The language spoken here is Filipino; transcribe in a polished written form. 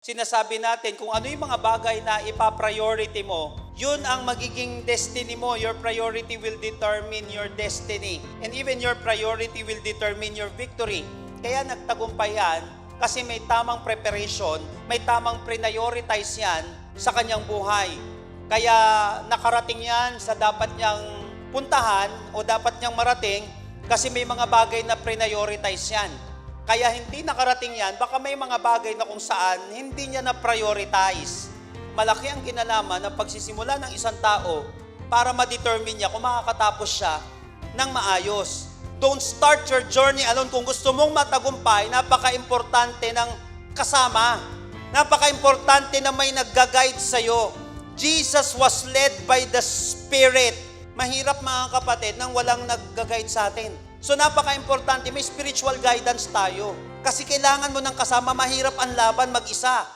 Sinasabi natin kung ano yung mga bagay na ipa-priority mo, yun ang magiging destiny mo. Your priority will determine your destiny. And even your priority will determine your victory. Kaya nagtagumpay yan kasi may tamang preparation, may tamang prioritize yan sa kanyang buhay. Kaya nakarating yan sa dapat niyang puntahan o dapat niyang marating kasi may mga bagay na prioritize yan. Kaya hindi nakarating yan, baka may mga bagay na kung saan hindi niya na-prioritize. Malaki ang kinalaman ng pagsisimula ng isang tao para ma-determine niya kung makakatapos siya ng maayos. Don't start your journey alone. Kung gusto mong matagumpay, napaka-importante ng kasama. Napaka-importante na may nagga-guide sa'yo. Jesus was led by the Spirit. Mahirap mga kapatid nang walang nagga-guide sa atin. So napaka-importante, may spiritual guidance tayo. Kasi kailangan mo ng kasama, mahirap ang laban mag-isa.